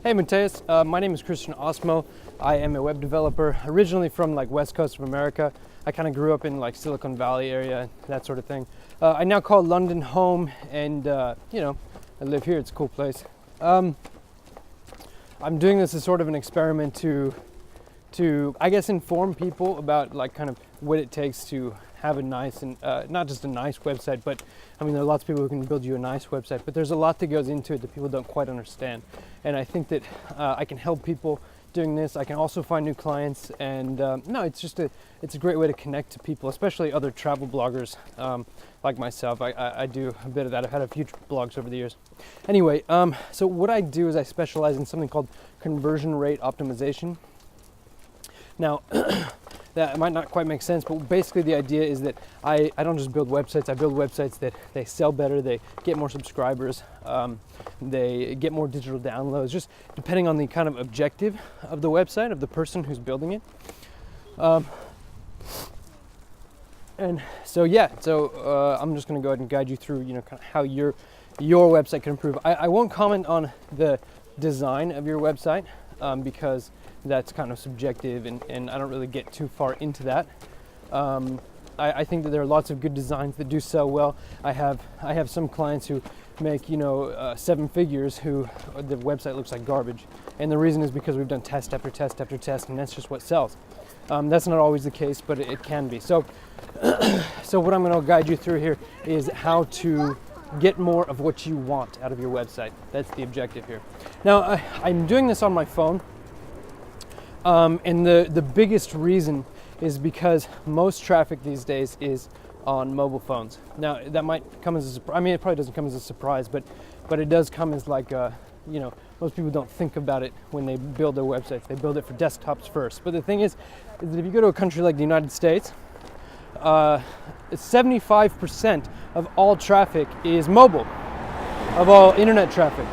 Hey Mateus, my name is Christian Osmo. I am a web developer, originally from West Coast of America. I kind of grew up in Silicon Valley area, that sort of thing. I now call London home, and I live here. It's a cool place. I'm doing this as sort of an experiment to I guess inform people about kind of what it takes to have a nice and not just a nice website, but I mean there are lots of people who can build you a nice website, but there's a lot that goes into it that people don't quite understand. And I think that I can help people doing this. I can also find new clients, and it's a great way to connect to people, especially other travel bloggers like myself. I do a bit of that. I've had a few blogs over the years. Anyway, so what I do is I specialize in something called conversion rate optimization. Now, that might not quite make sense, but basically the idea is that I don't just build websites. I build websites that they sell better, they get more subscribers, they get more digital downloads, just depending on the kind of objective of the website, of the person who's building it. And so I'm just going to go ahead and guide you through, kind of how your website can improve. I won't comment on the design of your website because that's kind of subjective, and I don't really get too far into that. I think that there are lots of good designs that do sell well. I have some clients who make 7 figures who the website looks like garbage, and the reason is because we've done test after test after test, and that's just what sells. That's not always the case, but it can be. So what I'm going to guide you through here is how to get more of what you want out of your website. That's the objective here. Now I'm doing this on my phone. And the biggest reason is because most traffic these days is on mobile phones. Now that might come as a surprise. I mean, it probably doesn't come as a surprise, but it does come as most people don't think about it when they build their websites. They build it for desktops first. But the thing is that if you go to a country like the United States, 75% of all traffic is mobile, of all internet traffic.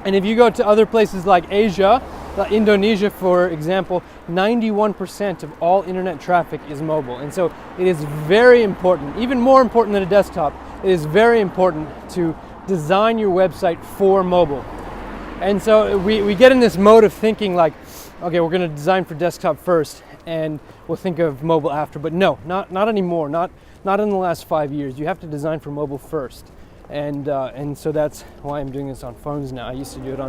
And if you go to other places like Asia, Indonesia, for example, 91% of all internet traffic is mobile. And so it is very important, even more important than a desktop, it is very important to design your website for mobile. And so we get in this mode of thinking okay, we're going to design for desktop first and we'll think of mobile after. But no, not anymore, not in the last 5 years. You have to design for mobile first. And so that's why I'm doing this on phones now. I used to do it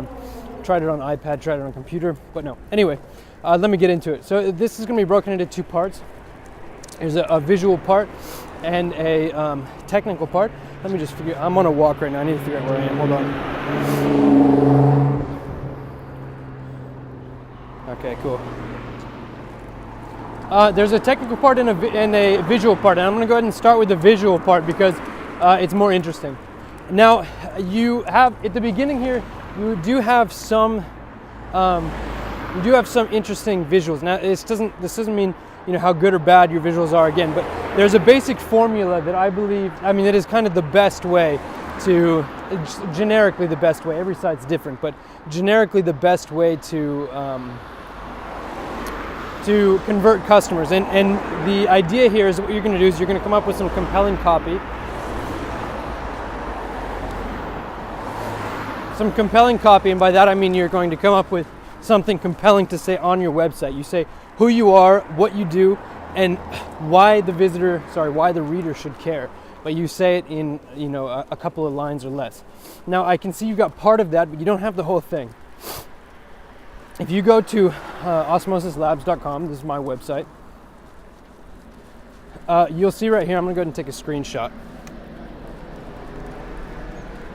tried it on iPad, tried it on computer, but no. Anyway, let me get into it. So this is going to be broken into 2 parts. There's a visual part and a technical part. Let me just I'm on a walk right now. I need to figure out where I am. Hold on. Okay, cool. There's a technical part and a visual part, and I'm going to go ahead and start with the visual part because it's more interesting. Now, you have at the beginning here, you do have some interesting visuals. Now, this doesn't mean how good or bad your visuals are again, but there's a basic formula that I believe. It is kind of the best way generically the best way. Every site's different, but generically the best way to convert customers. And the idea here is what you're going to do is you're going to come up with some compelling copy. Some compelling copy, and by that I mean you're going to come up with something compelling to say on your website. You say who you are, what you do, and why the reader should care. But you say it in a couple of lines or less. Now I can see you've got part of that, but you don't have the whole thing. If you go to osmosislabs.com, this is my website, you'll see right here, I'm going to go ahead and take a screenshot.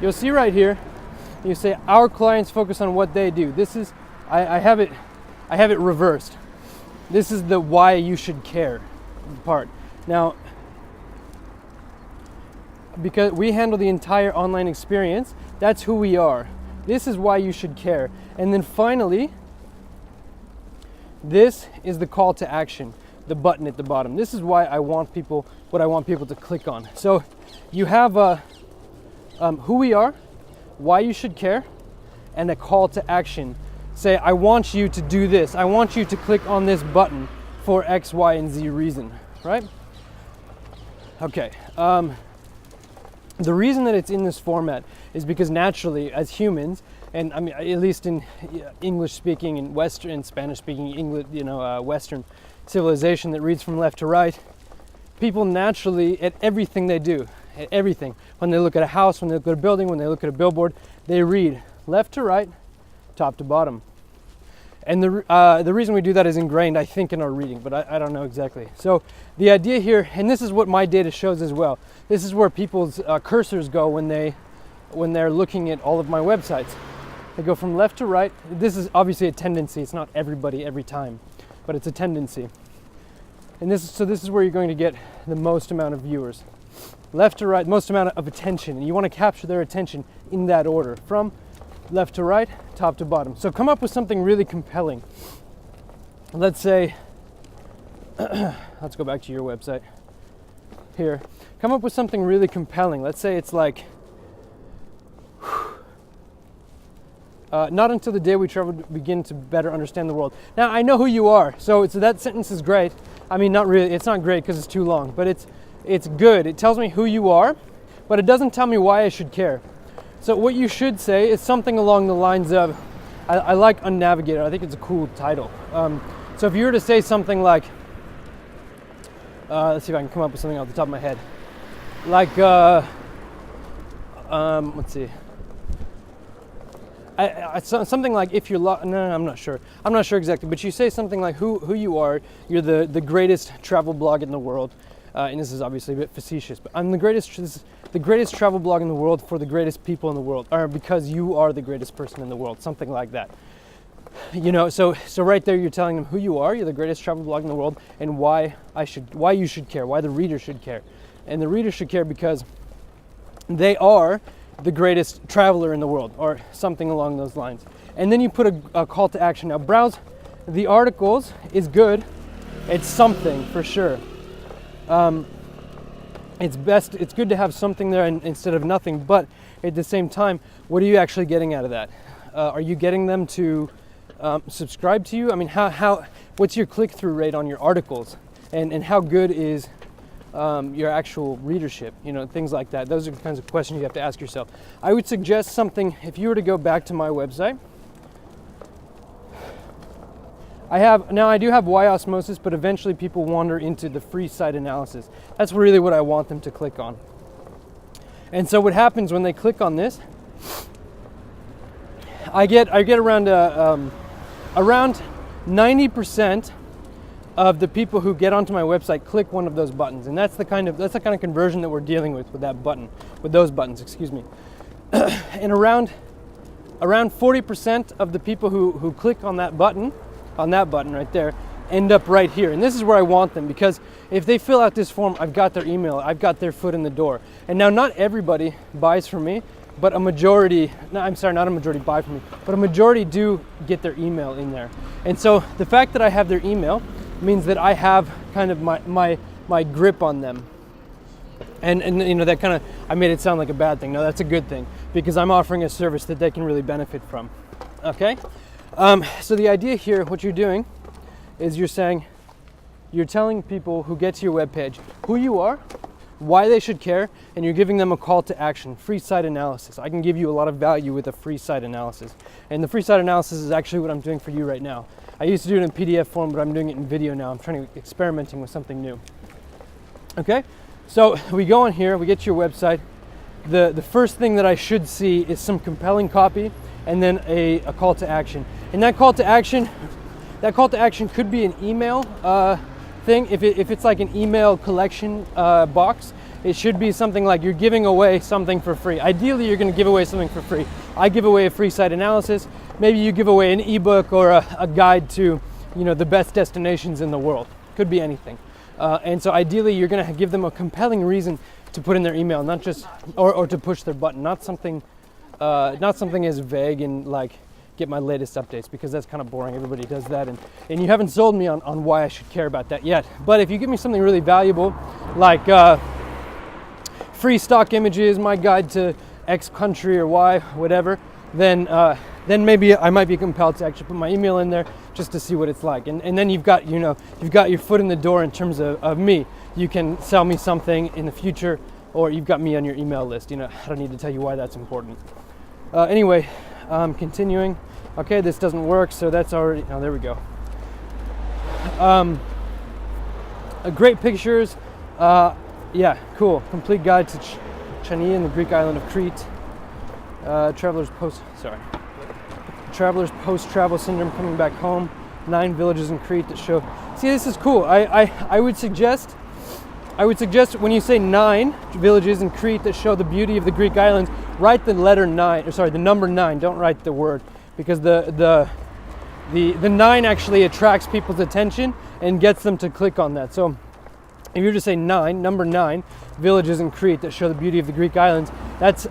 You'll see right here, you say our clients focus on what they do. This is, I have it reversed. This is the why you should care part. Now, because we handle the entire online experience, that's who we are. This is why you should care. And then finally, this is the call to action, the button at the bottom. This is why I want people to click on. So you have who we are, why you should care, and a call to action. Say, I want you to do this. I want you to click on this button for X, Y, and Z reason, right? Okay. The reason that it's in this format is because naturally, as humans, and I mean, at least in English speaking and Western and Spanish speaking English, Western civilization that reads from left to right, people naturally, at everything they do, at everything, when they look at a house, when they look at a building, when they look at a billboard, they read left to right, top to bottom. And the reason we do that is ingrained, I think, in our reading, but I don't know exactly. So the idea here, and this is what my data shows as well, this is where people's cursors go when they're looking at all of my websites. They go from left to right. This is obviously a tendency. It's not everybody every time, but it's a tendency. And this is where you're going to get the most amount of viewers. Left to right, most amount of attention. And you want to capture their attention in that order, from left to right, top to bottom. So come up with something really compelling. Let's say, let's go back to your website here. Come up with something really compelling. Let's say it's like, not until the day we travel begin to better understand the world. Now, I know who you are, so that sentence is great. I mean, not really, it's not great because it's too long, but it's good. It tells me who you are, but it doesn't tell me why I should care. So what you should say is something along the lines of, I like Unnavigated. I think it's a cool title. So if you were to say something like, let's see if I can come up with something off the top of my head. Like, let's see. Something like, if you're no, I'm not sure. I'm not sure exactly, but you say something like who you are. You're the greatest travel blog in the world, and this is obviously a bit facetious, but I'm the greatest travel blog in the world for the greatest people in the world, or because you are the greatest person in the world, something like that. So right there you're telling them who you are. You're the greatest travel blog in the world, and why you should care, why the reader should care, and the reader should care because they are the greatest traveler in the world, or something along those lines. And then you put a call to action. Now, browse the articles is good. It's something for sure. It's good to have something there instead of nothing, but at the same time, what are you actually getting out of that? Are you getting them to subscribe to you? I mean, what's your click-through rate on your articles? And how good is your actual readership, things like that. Those are the kinds of questions you have to ask yourself. I would suggest something, if you were to go back to my website, I do have Y osmosis, but eventually people wander into the free site analysis. That's really what I want them to click on. And so what happens when they click on this, I get around 90% of the people who get onto my website click one of those buttons, and that's the kind of conversion that we're dealing with those buttons, excuse me. And around 40% of the people who click on that button right there, end up right here. And this is where I want them, because if they fill out this form, I've got their email, I've got their foot in the door. And now, not everybody buys from me, but a majority buy from me, but a majority do get their email in there. And so the fact that I have their email means that I have kind of my grip on them. And that kind of, I made it sound like a bad thing. No, that's a good thing, because I'm offering a service that they can really benefit from. Okay? So the idea here, what you're doing is you're telling people who get to your webpage who you are, why they should care, and you're giving them a call to action, free site analysis. I can give you a lot of value with a free site analysis. And the free site analysis is actually what I'm doing for you right now. I used to do it in PDF form, but I'm doing it in video now. I'm experimenting with something new. Okay, so we go on here, we get to your website. The first thing that I should see is some compelling copy, and then a call to action. And that call to action could be an email thing. If it's like an email collection box, it should be something like you're giving away something for free. Ideally, you're going to give away something for free. I give away a free site analysis. Maybe you give away an ebook or a guide to, the best destinations in the world. Could be anything. And so ideally, you're going to give them a compelling reason to put in their email, not just or to push their button. Not something as vague and like get my latest updates, because that's kind of boring. Everybody does that, and you haven't sold me on why I should care about that yet. But if you give me something really valuable, like free stock images, my guide to X country or Y, whatever, then maybe I might be compelled to actually put my email in there just to see what it's like. And then you've got your foot in the door in terms of me. You can sell me something in the future, or you've got me on your email list. I don't need to tell you why that's important. Anyway, Continuing. Okay, this doesn't work, so that's already, oh, there we go. Great pictures. Yeah, cool. Complete guide to Chania and the Greek island of Crete. Travelers post-travel syndrome coming back home. 9 villages in Crete that show. See, this is cool. I would suggest when you say 9 villages in Crete that show the beauty of the Greek islands, write the letter 9, or sorry, the number 9. Don't write the word, because the 9 actually attracts people's attention and gets them to click on that. So if you were to say 9, number 9 villages in Crete that show the beauty of the Greek islands, that's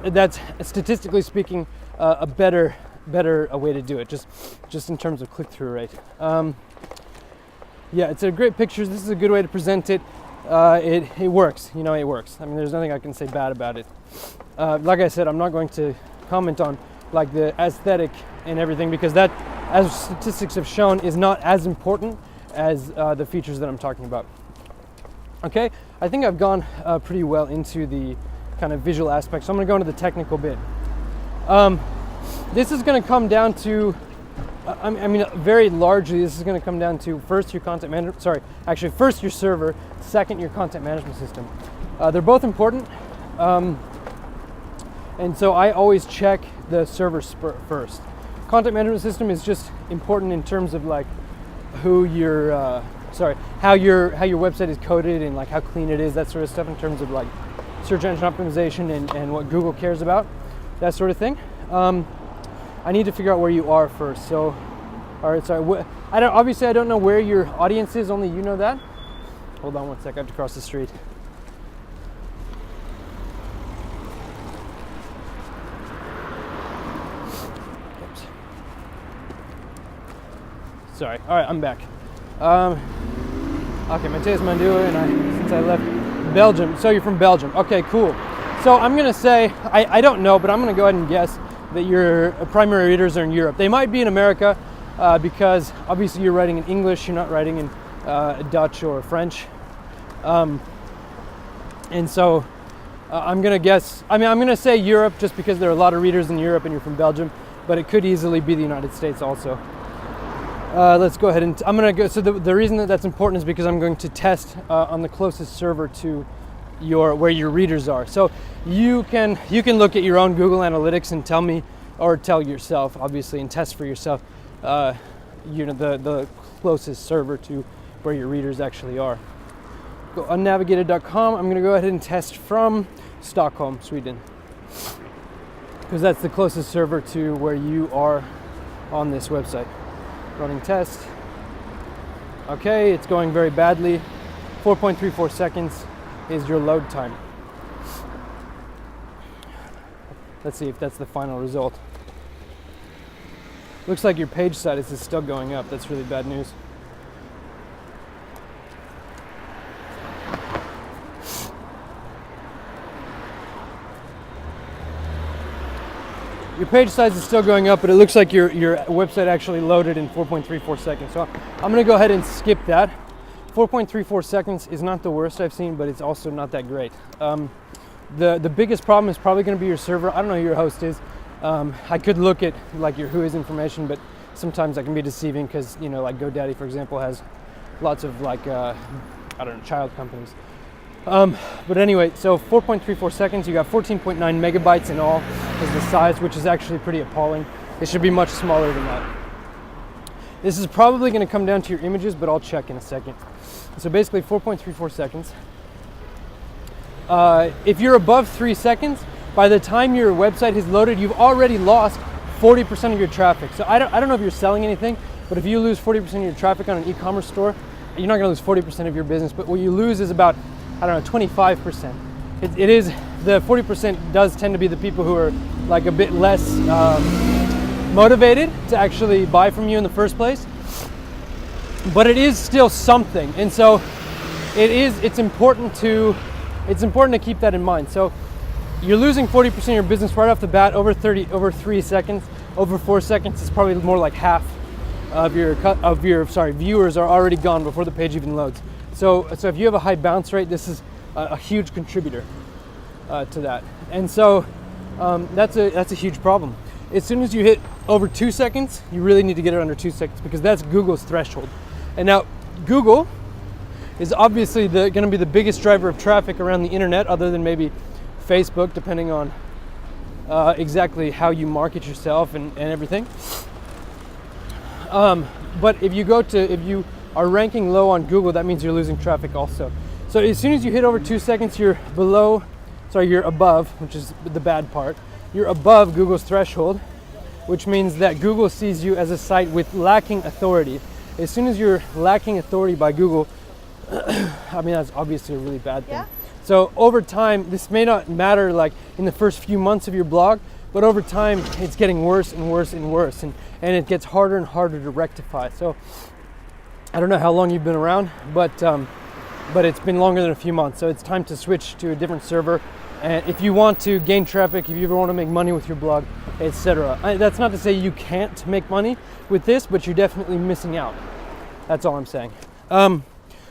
statistically speaking a better way to do it, just in terms of click-through rate. Yeah, it's a great pictures. This is a good way to present it. It works, it works. I mean, there's nothing I can say bad about it. Like I said, I'm not going to comment on like the aesthetic and everything, because that, as statistics have shown, is not as important as the features that I'm talking about. Okay, I think I've gone pretty well into the kind of visual aspect, so I'm going to go into the technical bit. This is going to come down to, I mean, very largely, this is going to come down to first your content management, first your server, second your content management system. They're both important, and so I always check the server first. Content management system is just important in terms of like how your website is coded and like how clean it is, that sort of stuff, in terms of like search engine optimization and what Google cares about, that sort of thing. I need to figure out where you are first. So, all right, sorry. Obviously I don't know where your audience is. Only you know that. Hold on one sec. I have to cross the street. Oops. Sorry. All right, I'm back. Okay, Mateus Mandua, and since I left Belgium. So you're from Belgium. Okay, cool. So I'm gonna say I don't know, but I'm gonna go ahead and guess that your primary readers are in Europe. They might be in America because obviously you're writing in English, you're not writing in Dutch or French. And so I'm gonna guess, I'm gonna say Europe just because there are a lot of readers in Europe and you're from Belgium, but it could easily be the United States also. Let's go ahead and, I'm gonna go, so the reason that that's important is because I'm going to test on the closest server to where your readers are. So you can look at your own Google Analytics and tell me, or tell yourself obviously, and test for yourself the closest server to where your readers actually are. Go unnavigated.com. I'm going to go ahead and test from Stockholm, Sweden, because that's the closest server to where you are on this website. Running test. Okay, it's going very badly. 4.34 seconds is your load time. Let's see if that's the final result. Looks like your page size is still going up. That's really bad news. Your page size is still going up, but it looks like your website actually loaded in 4.34 seconds. So I'm going to go ahead and skip that. 4.34 seconds is not the worst I've seen, but it's also not that great. The biggest problem is probably going to be your server. I don't know who your host is. I could look at like your whois information, but sometimes that can be deceiving because, like GoDaddy, for example, has lots of like, child companies. But anyway, so 4.34 seconds, you got 14.9 megabytes in all is the size, which is actually pretty appalling. It should be much smaller than that. This is probably going to come down to your images, but I'll check in a second. So basically 4.34 seconds. If you're above 3 seconds, by the time your website is loaded, you've already lost 40% of your traffic. So I don't know if you're selling anything, but if you lose 40% of your traffic on an e-commerce store, you're not going to lose 40% of your business, but what you lose is about, 25%. It is, the 40% does tend to be the people who are like a bit less motivated to actually buy from you in the first place, but it is still something. And so it's important to keep that in mind. So you're losing 40% of your business right off the bat over 3 seconds. Over 4 seconds, it's probably more like half of your viewers are already gone before the page even loads. So if you have a high bounce rate, this is a huge contributor to that. And so that's a huge problem. as soon as you hit over 2 seconds, you really need to get it under 2 seconds because that's Google's threshold. And now Google is obviously going to be the biggest driver of traffic around the internet, other than maybe Facebook, depending on exactly how you market yourself and everything. But if you are ranking low on Google, that means you're losing traffic also. So as soon as you hit over 2 seconds, you're above, which is the bad part. You're above Google's threshold, which means that Google sees you as a site with lacking authority. As soon as you're lacking authority by Google, I mean, that's obviously a really bad thing. Yeah. So over time, this may not matter like in the first few months of your blog, but over time, it's getting worse and worse and worse, and it gets harder and harder to rectify. So I don't know how long you've been around, but it's been longer than a few months. So it's time to switch to a different server. And if you want to gain traffic, if you ever want to make money with your blog, etc. That's not to say you can't make money with this, but you're definitely missing out. That's all I'm saying.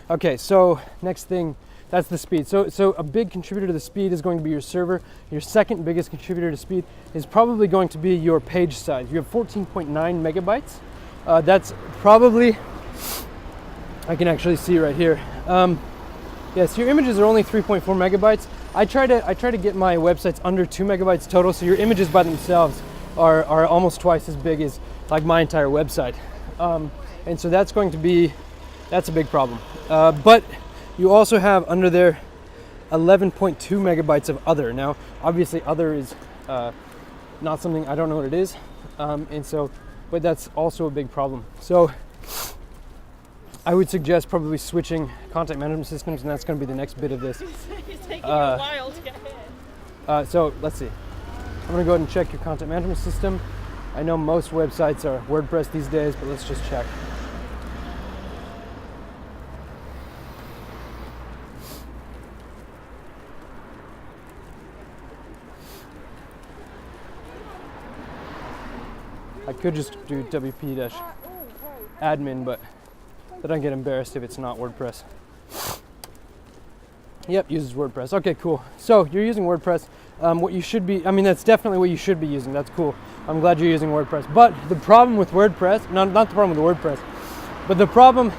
Okay, so next thing, that's the speed. So a big contributor to the speed is going to be your server. Your second biggest contributor to speed is probably going to be your page size. You have 14.9 megabytes. That's probably, I can actually see right here. Yes, your images are only 3.4 megabytes. I try to get my websites under 2 megabytes total, so your images by themselves are almost twice as big as like my entire website. And so that's a big problem. But you also have under there 11.2 megabytes of other. Now, obviously other is not something, I don't know what it is. But that's also a big problem. So I would suggest probably switching content management systems, and that's going to be the next bit of this. It's taking a while to get here. So let's see. I'm going to go ahead and check your content management system. I know most websites are WordPress these days, but let's just check. I could just do wp-admin, but then I get embarrassed if it's not WordPress. Yep, uses WordPress. Okay, cool. So you're using WordPress. What you should be, that's definitely what you should be using. That's cool. I'm glad you're using WordPress. But the problem with WordPress, not the problem with WordPress, but the problem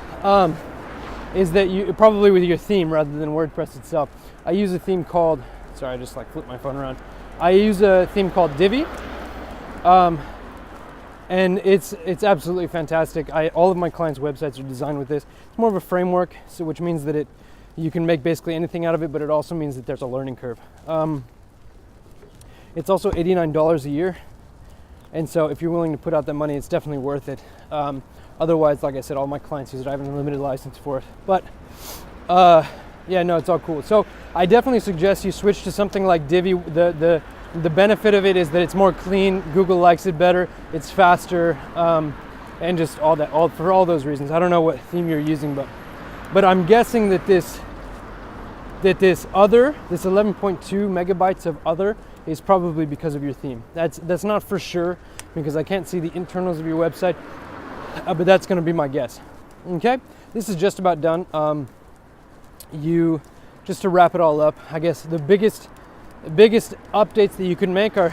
is that you probably with your theme rather than WordPress itself. I use a theme called, sorry, I just like flipped my phone around. I use a theme called Divi. And it's absolutely fantastic. All of my clients' websites are designed with this. It's more of a framework, so which means that you can make basically anything out of it, but it also means that there's a learning curve. It's also $89 a year, and so if you're willing to put out that money, it's definitely worth it. Otherwise, like I said, all my clients use it. I have an unlimited license for it. But yeah, no, it's all cool. So I definitely suggest you switch to something like Divi. The benefit of it is that it's more clean. Google likes it better. It's faster, and just for all those reasons. I don't know what theme you're using, but I'm guessing that this 11.2 megabytes of other is probably because of your theme. That's not for sure because I can't see the internals of your website, but that's going to be my guess. Okay, this is just about done. Just to wrap it all up, I guess the biggest updates that you can make are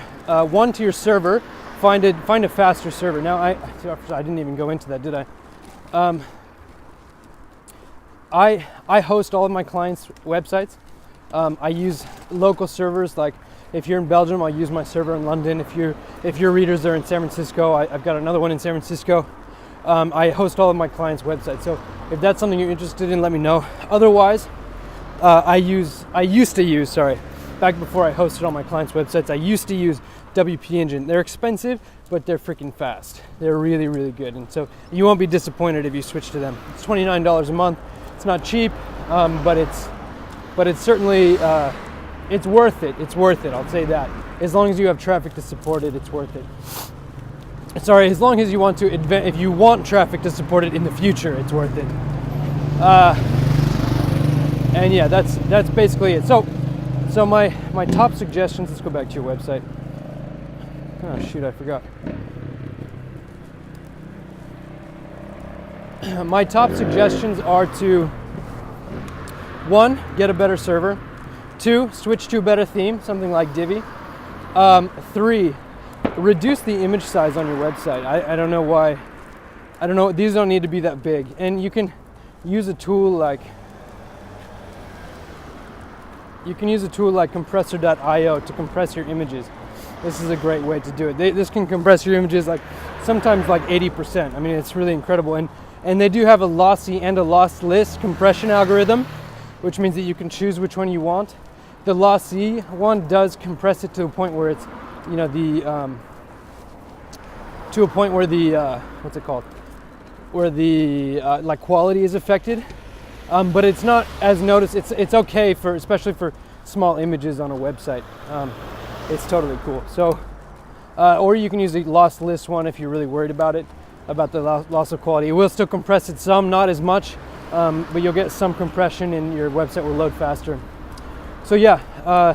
one, to your server. Find a faster server. Now I didn't even go into that, did I? I host all of my clients' websites. I use local servers. Like if you're in Belgium, I'll use my server in London. If your readers are in San Francisco, I've got another one in San Francisco. I host all of my clients' websites. So if that's something you're interested in, let me know. Otherwise, back before I hosted all my clients' websites, I used to use WP Engine. They're expensive, but they're freaking fast. They're really, really good. And so you won't be disappointed if you switch to them. It's $29 a month. It's not cheap, but it's certainly, it's worth it. It's worth it, I'll say that. As long as you have traffic to support it, it's worth it. Sorry, as long as you want to, if you want traffic to support it in the future, it's worth it. And yeah, that's basically it. So my top suggestions, let's go back to your website. Oh shoot, I forgot. My top suggestions are to, 1, get a better server. 2, switch to a better theme, something like Divi. 3, reduce the image size on your website. I don't know why. I don't know. These don't need to be that big, and you can use a tool like compressor.io to compress your images. This is a great way to do it. This can compress your images like sometimes like 80%. I mean, it's really incredible. And they do have a lossy and a lossless compression algorithm, which means that you can choose which one you want. The lossy one does compress it to a point where it's, you know, to a point where the what's it called? Where the like quality is affected. But it's not as noticed. It's okay for, especially for small images on a website. It's totally cool. So, or you can use the lossless one if you're really worried about it, about the loss of quality. It will still compress it some, not as much, but you'll get some compression and your website will load faster. So yeah,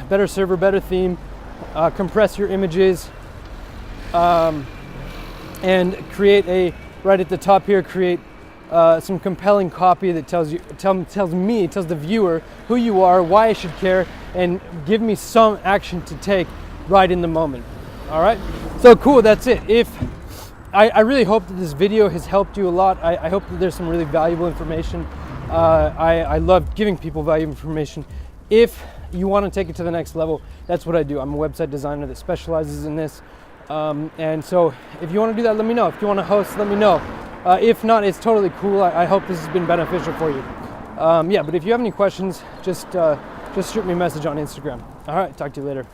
better server, better theme, compress your images, and create right at the top here, create some compelling copy that tells the viewer who you are, why I should care, and give me some action to take right in the moment. All right, so cool, that's it. I really hope that this video has helped you a lot. I hope that there's some really valuable information. I love giving people valuable information. If you want to take it to the next level, that's what I do. I'm a website designer that specializes in this. And so if you want to do that, let me know. If you want to host, let me know. If not, it's totally cool. I hope this has been beneficial for you. Yeah, but if you have any questions, just shoot me a message on Instagram. All right, talk to you later.